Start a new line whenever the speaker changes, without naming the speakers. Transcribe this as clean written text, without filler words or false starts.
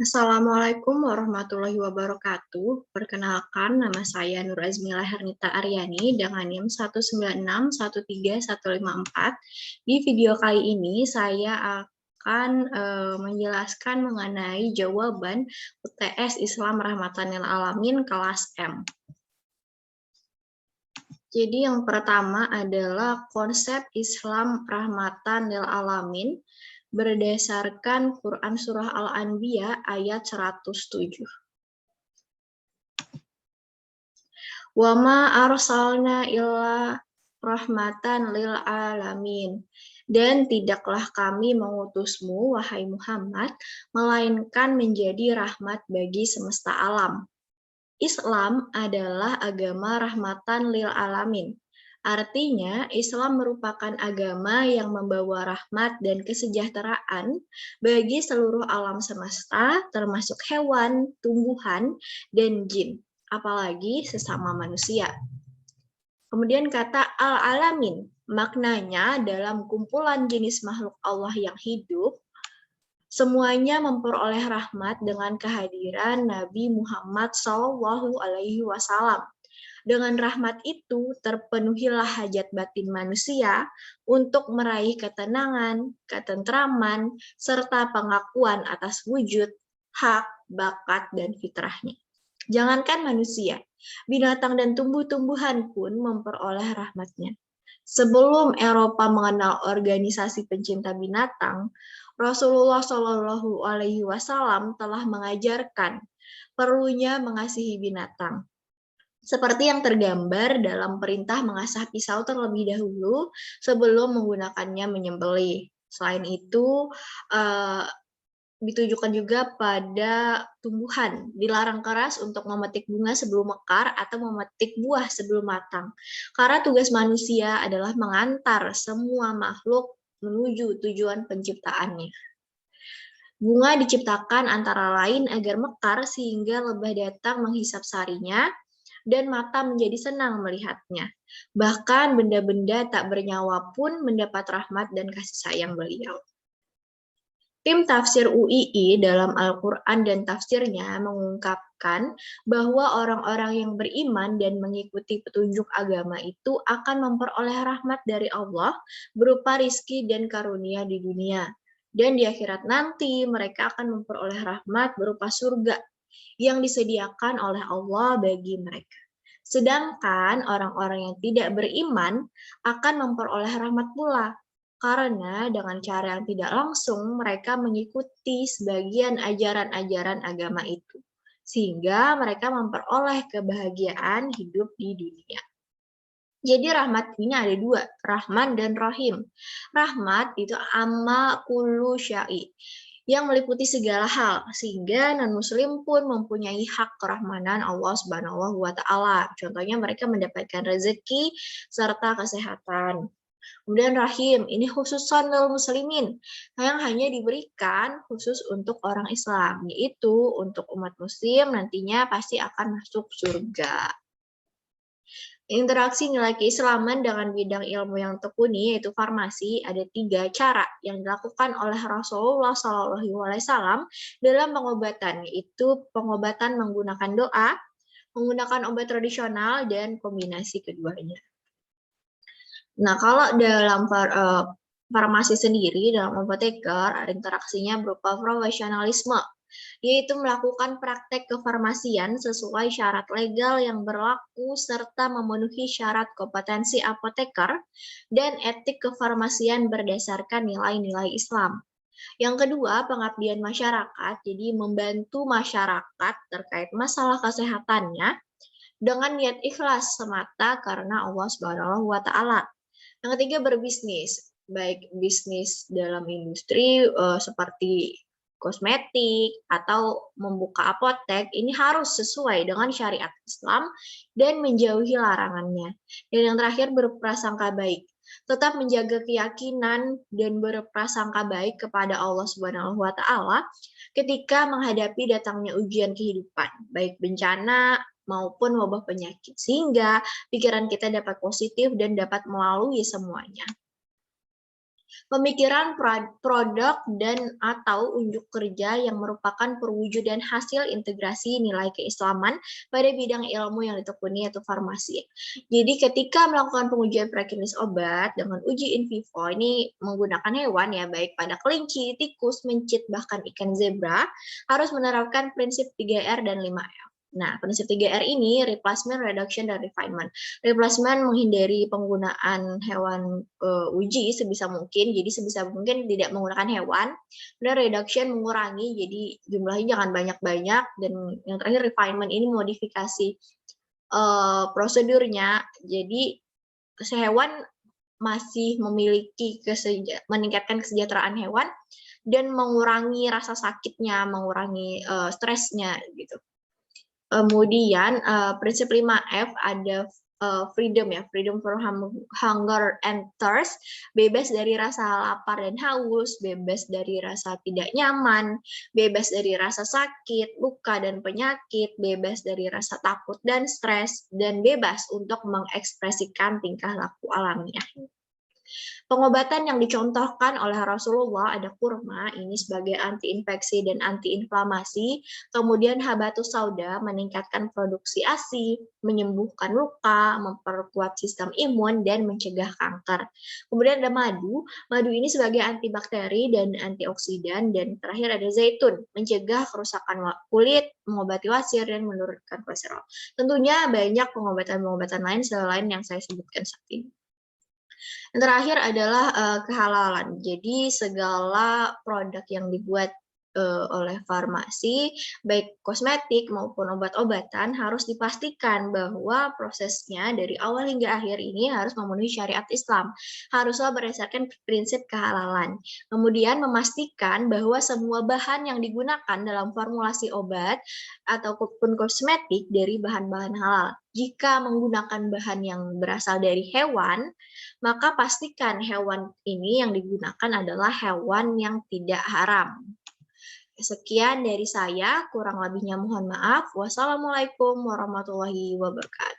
Assalamualaikum warahmatullahi wabarakatuh. Perkenalkan, nama saya Nur Azmila Hernita Aryani dengan NIM 196135154. Di video kali ini saya akan menjelaskan mengenai jawaban UTS Islam Rahmatan lil Alamin kelas M. Jadi yang pertama adalah konsep Islam Rahmatan lil Alamin berdasarkan Quran Surah Al-Anbiya ayat 107. Wa ma arsalna illa rahmatan lil alamin. Dan tidaklah kami mengutusmu, wahai Muhammad, melainkan menjadi rahmat bagi semesta alam. Islam adalah agama rahmatan lil alamin. Artinya, Islam merupakan agama yang membawa rahmat dan kesejahteraan bagi seluruh alam semesta, termasuk hewan, tumbuhan, dan jin, apalagi sesama manusia. Kemudian kata al-alamin, maknanya dalam kumpulan jenis makhluk Allah yang hidup, semuanya memperoleh rahmat dengan kehadiran Nabi Muhammad SAW. Dengan rahmat itu, terpenuhilah hajat batin manusia untuk meraih ketenangan, ketentraman, serta pengakuan atas wujud, hak, bakat, dan fitrahnya. Jangankan manusia, binatang dan tumbuh-tumbuhan pun memperoleh rahmatnya. Sebelum Eropa mengenal organisasi pencinta binatang, Rasulullah SAW telah mengajarkan perlunya mengasihi binatang. Seperti yang tergambar dalam perintah mengasah pisau terlebih dahulu sebelum menggunakannya menyembelih. Selain itu, ditujukan juga pada tumbuhan. Dilarang keras untuk memetik bunga sebelum mekar atau memetik buah sebelum matang. Karena tugas manusia adalah mengantar semua makhluk menuju tujuan penciptaannya. Bunga diciptakan antara lain agar mekar sehingga lebah datang menghisap sarinya dan mata menjadi senang melihatnya. Bahkan benda-benda tak bernyawa pun mendapat rahmat dan kasih sayang beliau. Tim tafsir UII dalam Al-Quran dan tafsirnya mengungkapkan bahwa orang-orang yang beriman dan mengikuti petunjuk agama itu akan memperoleh rahmat dari Allah berupa rizki dan karunia di dunia. Dan di akhirat nanti mereka akan memperoleh rahmat berupa surga yang disediakan oleh Allah bagi mereka. Sedangkan orang-orang yang tidak beriman akan memperoleh rahmat pula, karena dengan cara yang tidak langsung mereka mengikuti sebagian ajaran-ajaran agama itu, sehingga mereka memperoleh kebahagiaan hidup di dunia. Jadi rahmat ini ada dua, Rahman dan Rahim. Rahmat itu amma kullu syai, yang meliputi segala hal, sehingga non-muslim pun mempunyai hak kerahmanan Allah Subhanahu wa Ta'ala. Contohnya mereka mendapatkan rezeki serta kesehatan. Kemudian rahim, ini khusus lil muslimin, yang hanya diberikan khusus untuk orang Islam, yaitu untuk umat muslim nantinya pasti akan masuk surga. Interaksi nilai keislaman dengan bidang ilmu yang tekuni, yaitu farmasi, ada 3 cara yang dilakukan oleh Rasulullah SAW dalam pengobatan, yaitu pengobatan menggunakan doa, menggunakan obat tradisional, dan kombinasi keduanya. Nah, kalau dalam farmasi sendiri, dalam apoteker, ada interaksinya berupa profesionalisme, yaitu melakukan praktek kefarmasian sesuai syarat legal yang berlaku serta memenuhi syarat kompetensi apoteker dan etik kefarmasian berdasarkan nilai-nilai Islam. Yang kedua, pengabdian masyarakat, jadi membantu masyarakat terkait masalah kesehatannya dengan niat ikhlas semata karena Allah Subhanahu wa Ta'ala. Yang ketiga, berbisnis, baik bisnis dalam industri seperti kosmetik atau membuka apotek, ini harus sesuai dengan syariat Islam dan menjauhi larangannya. Dan yang terakhir, berprasangka baik, tetap menjaga keyakinan dan berprasangka baik kepada Allah Subhanahu wa Ta'ala ketika menghadapi datangnya ujian kehidupan, baik bencana maupun wabah penyakit, sehingga pikiran kita dapat positif dan dapat melalui semuanya. Pemikiran produk dan atau unjuk kerja yang merupakan perwujudan hasil integrasi nilai keislaman pada bidang ilmu yang ditekuni yaitu farmasi. Jadi ketika melakukan pengujian preklinis obat dengan uji in vivo ini menggunakan hewan ya baik pada kelinci, tikus, mencit bahkan ikan zebra harus menerapkan prinsip 3R dan 5R. Nah, prinsip 3R ini replacement, reduction, dan refinement. Replacement menghindari penggunaan hewan uji sebisa mungkin, jadi sebisa mungkin tidak menggunakan hewan. Dan reduction mengurangi, jadi jumlahnya jangan banyak-banyak. Dan yang terakhir refinement ini modifikasi prosedurnya. Jadi hewan masih memiliki meningkatkan kesejahteraan hewan dan mengurangi rasa sakitnya, mengurangi stresnya gitu. Kemudian prinsip 5F ada freedom ya, freedom from hunger and thirst, bebas dari rasa lapar dan haus, bebas dari rasa tidak nyaman, bebas dari rasa sakit, luka dan penyakit, bebas dari rasa takut dan stres, dan bebas untuk mengekspresikan tingkah laku alamiah. Pengobatan yang dicontohkan oleh Rasulullah ada kurma, ini sebagai antiinfeksi dan antiinflamasi, kemudian habatus sauda meningkatkan produksi ASI, menyembuhkan luka, memperkuat sistem imun, dan mencegah kanker. Kemudian ada madu, madu ini sebagai antibakteri dan antioksidan, dan terakhir ada zaitun, mencegah kerusakan kulit, mengobati wasir, dan menurunkan kolesterol. Tentunya banyak pengobatan-pengobatan lain selain yang saya sebutkan saat ini. Yang terakhir adalah kehalalan. Jadi segala produk yang dibuat oleh farmasi, baik kosmetik maupun obat-obatan harus dipastikan bahwa prosesnya dari awal hingga akhir ini harus memenuhi syariat Islam. Haruslah berdasarkan prinsip kehalalan. Kemudian memastikan bahwa semua bahan yang digunakan dalam formulasi obat ataupun kosmetik dari bahan-bahan halal. Jika menggunakan bahan yang berasal dari hewan, maka pastikan hewan ini yang digunakan adalah hewan yang tidak haram. Sekian dari saya, kurang lebihnya mohon maaf. Wassalamualaikum warahmatullahi wabarakatuh.